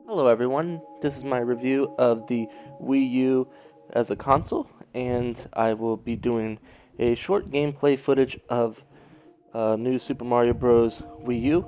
Hello everyone, this is my review of the Wii U as a console, and I will be doing a short gameplay footage of new Super Mario Bros. Wii U.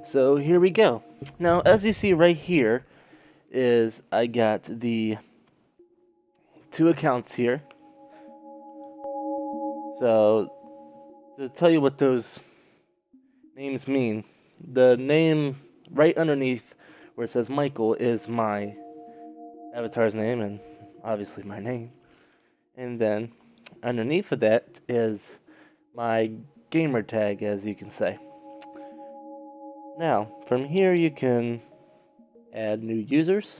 So here we go. Now, as you see right here, is I got the two accounts here. So, to tell you what those names mean, the name right underneath where it says Michael is my avatar's name and obviously my name. And then underneath of that is my gamer tag, as you can say. Now, from here you can add new users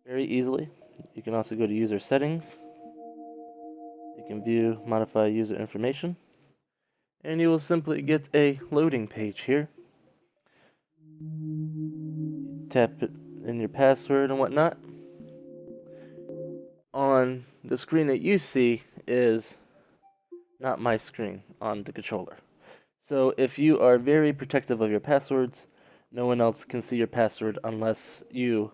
very easily. You can also go to user settings. You can view, modify user information. And you will simply get a loading page here. Tap in your password and whatnot. On the screen that you see is not my screen on the controller. So if you are very protective of your passwords, no one else can see your password unless you,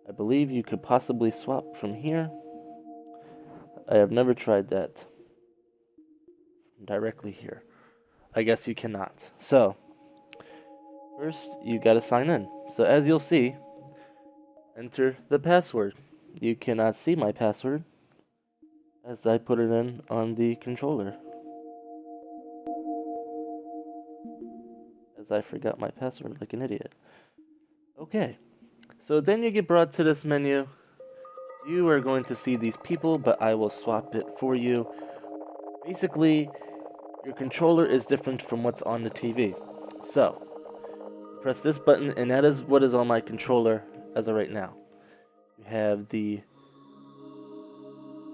I believe you could possibly swap from here. I have never tried that directly here. I guess you cannot. So, first you gotta sign in. So as you'll see, enter the password. You cannot see my password as I put it in on the controller. As I forgot my password like an idiot. Okay, so then you get brought to this menu. You are going to see these people, but I will swap it for you. Basically, your controller is different from what's on the TV. So, press this button, and that is what is on my controller as of right now. You have the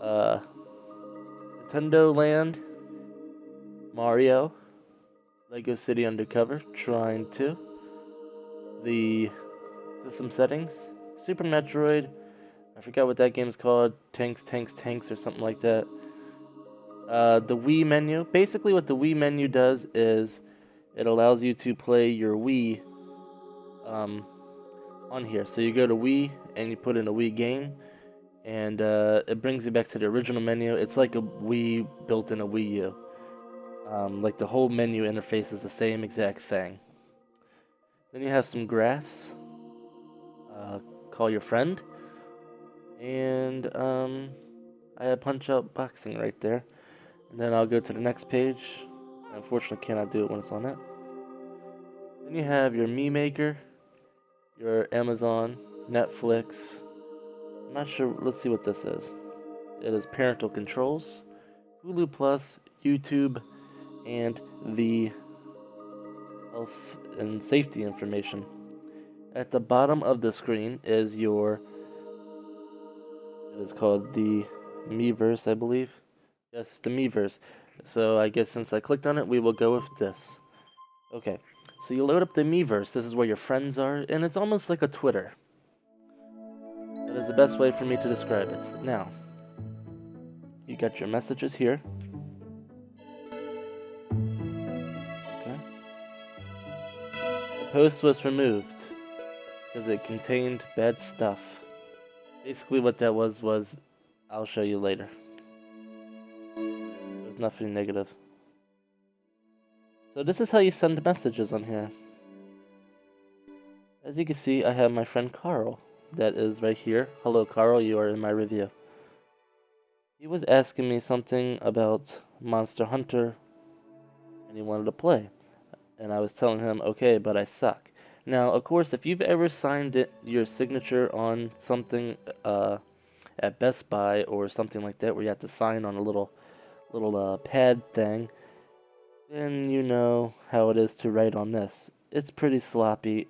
Nintendo Land, Mario, Lego City Undercover, Trine 2, the system settings, Super Metroid, I forgot what that game's called, Tanks, or something like that. The Wii menu, basically what the Wii menu does is it allows you to play your Wii on here. So you go to Wii and you put in a Wii game, and it brings you back to the original menu. It's like a Wii built in a Wii U. Like the whole menu interface is the same exact thing. Then you have some graphs. Call your friend. And I have punch out boxing right there. And then I'll go to the next page. Unfortunately, cannot do it when it's on it. Then you have your Me Maker, your Amazon, Netflix. I'm not sure. Let's see what this is. It is parental controls, Hulu Plus, YouTube, and the health and safety information. At the bottom of the screen is your, it is called the Miiverse, I believe. Yes, the Miiverse. So I guess since I clicked on it, we will go with this. Okay, so you load up the Miiverse. This is where your friends are, and it's almost like a Twitter. That is the best way for me to describe it. Now, you got your messages here. Okay. The post was removed because it contained bad stuff. Basically what that was, I'll show you later. There's nothing negative. So this is how you send messages on here. As you can see, I have my friend Carl. That is right here. Hello Carl, you are in my review. He was asking me something about Monster Hunter, and he wanted to play. And I was telling him, okay, but I suck. Now, of course, if you've ever signed your signature on something at Best Buy or something like that, where you have to sign on a little pad thing, then you know how it is to write on this. It's pretty sloppy,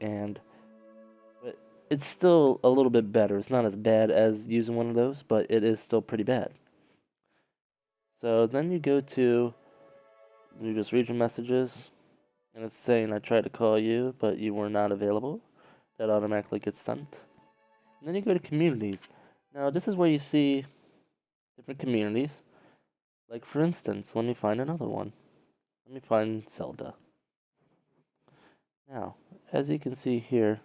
but it's still a little bit better. It's not as bad as using one of those, but it is still pretty bad. So then you just read your messages, and it's saying I tried to call you, but you were not available. That automatically gets sent. And then you go to communities. Now this is where you see different communities. Like for instance, let me find another one. Let me find Zelda. Now, as you can see here,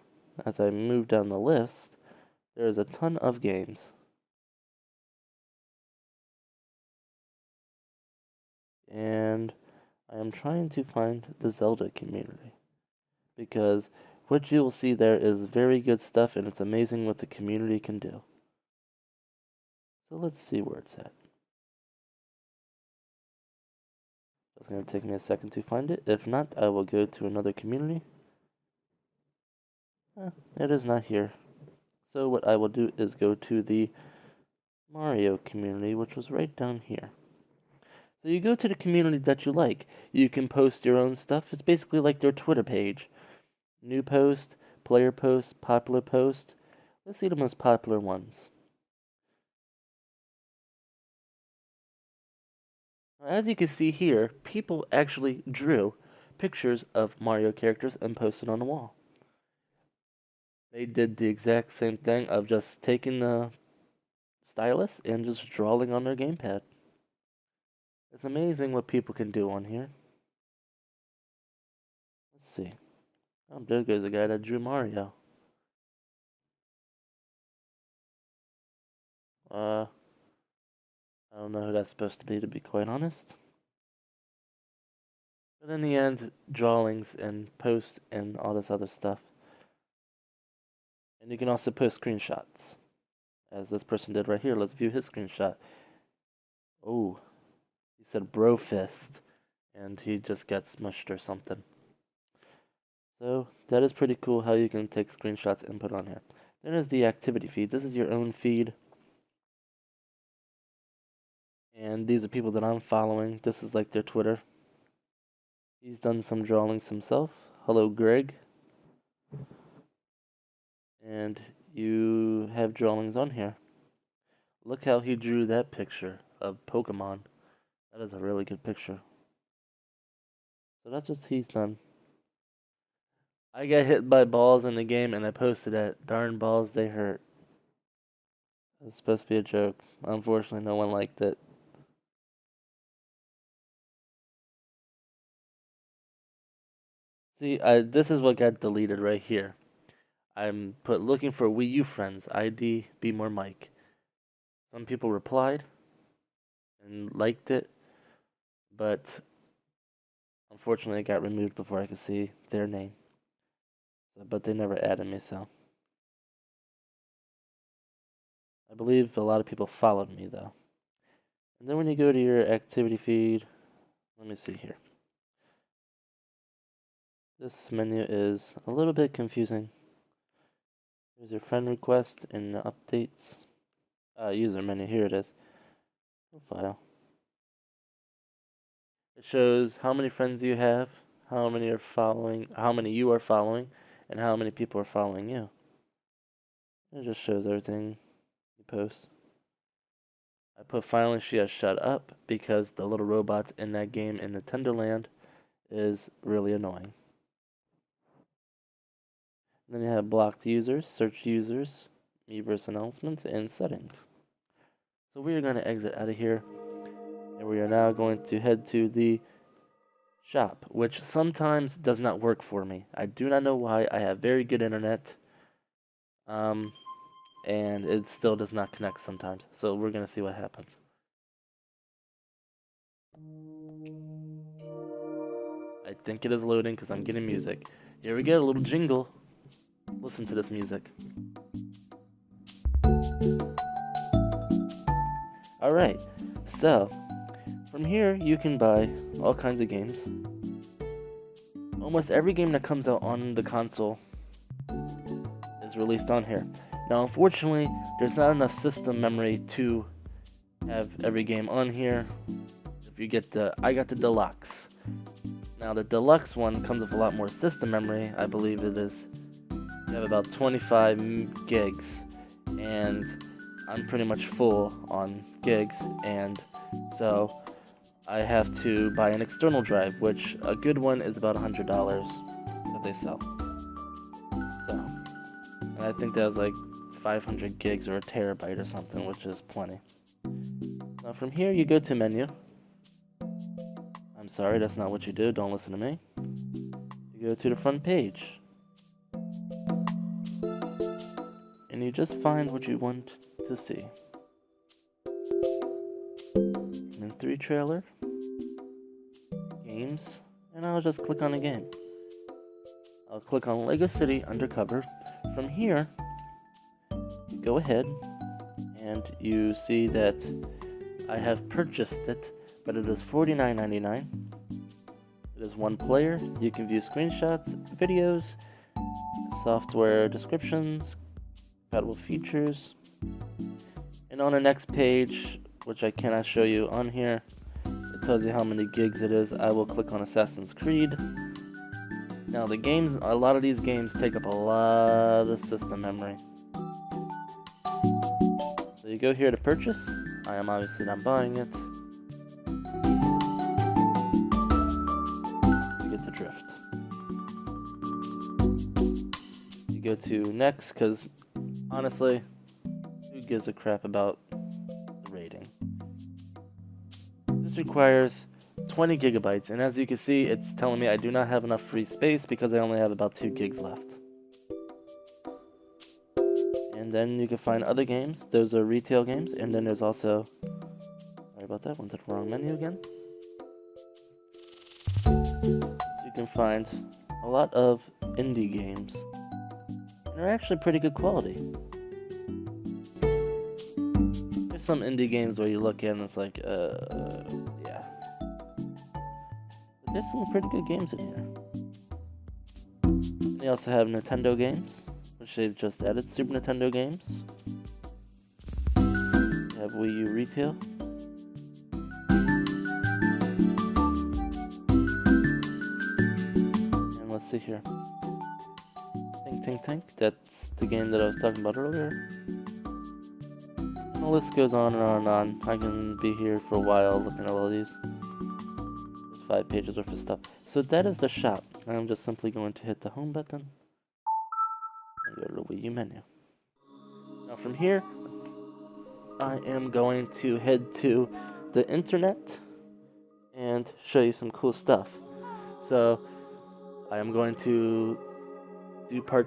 as I move down the list, there is a ton of games. And I am trying to find the Zelda community, because what you will see there is very good stuff, and it's amazing what the community can do. So let's see where it's at. It's going to take me a second to find it. If not, I will go to another community. It is not here. So what I will do is go to the Mario community, which was right down here. So you go to the community that you like. You can post your own stuff. It's basically like their Twitter page. New post, player post, popular post. Let's see the most popular ones. As you can see here, people actually drew pictures of Mario characters and posted on the wall. They did the exact same thing of just taking the stylus and just drawing on their gamepad. It's amazing what people can do on here. Let's see. Oh, there goes a guy that drew Mario. I don't know who that's supposed to be quite honest. But in the end, drawings and post and all this other stuff. And you can also post screenshots, as this person did right here. Let's view his screenshot. Oh, he said bro fist, and he just got smushed or something. So that is pretty cool how you can take screenshots and put on here. Then is the activity feed. This is your own feed. And these are people that I'm following. This is like their Twitter. He's done some drawings himself. Hello, Greg. And you have drawings on here. Look how he drew that picture of Pokemon. That is a really good picture. So that's what he's done. I got hit by balls in the game and I posted that. Darn balls, they hurt. It's supposed to be a joke. Unfortunately, no one liked it. See, this is what got deleted right here. I'm put looking for WiiU friends, ID Be More Mike. Some people replied and liked it, but unfortunately it got removed before I could see their name. But they never added me, so. I believe a lot of people followed me though. And then when you go to your activity feed, let me see here. This menu is a little bit confusing. There's your friend request and updates. User menu, here it is. Profile. It shows how many friends you have, how many you are following, and how many people are following you. It just shows everything you post. I put finally she has shut up because the little robots in that game in Nintendo Land is really annoying. Then you have blocked users, search users, Miiverse announcements, and settings. So we are going to exit out of here, and we are now going to head to the shop, which sometimes does not work for me. I do not know why. I have very good internet, and it still does not connect sometimes. So we're going to see what happens. I think it is loading because I'm getting music. Here we go, a little jingle. Listen to this music. Alright, so from here you can buy all kinds of games. Almost every game that comes out on the console is released on here. Now unfortunately, there's not enough system memory to have every game on here. If you get I got the deluxe. Now the deluxe one comes with a lot more system memory. I believe it is. You have about 25 gigs, and I'm pretty much full on gigs, and so I have to buy an external drive, which a good one is about $100 that they sell. So, and I think that was like 500 gigs or a terabyte or something, which is plenty. Now from here you go to menu. I'm sorry, that's not what you do, don't listen to me. You go to the front page. and you just find what you want to see. And then 3 trailer, games, and I'll just click on a game. I'll click on Lego City Undercover. From here, you go ahead and you see that I have purchased it, but it is $49.99. It is 1 player. You can view screenshots, videos, software descriptions, compatible features. And on the next page, which I cannot show you on here, it tells you how many gigs it is. I will click on Assassin's Creed. Now the games, a lot of these games take up a lot of system memory. So you go here to purchase. I am obviously not buying it. You get the drift. You go to next, because honestly, who gives a crap about the rating? This requires 20 gigabytes, and as you can see, it's telling me I do not have enough free space because I only have about 2 gigs left. And then you can find other games. Those are retail games, and then there's also, sorry about that, went to the wrong menu again. You can find a lot of indie games, and they're actually pretty good quality. There's some indie games where you look at and it's like, yeah. But there's some pretty good games in here. They also have Nintendo games, which they've just added. Super Nintendo games. They have Wii U retail. And let's see here. Tink Tink Tink. That's the game that I was talking about earlier. And the list goes on and on and on. I can be here for a while looking at all these. There's 5 pages worth of stuff. So that is the shop. I'm just simply going to hit the home button and go to the Wii U menu. Now from here, I am going to head to the internet and show you some cool stuff. So I am going to do part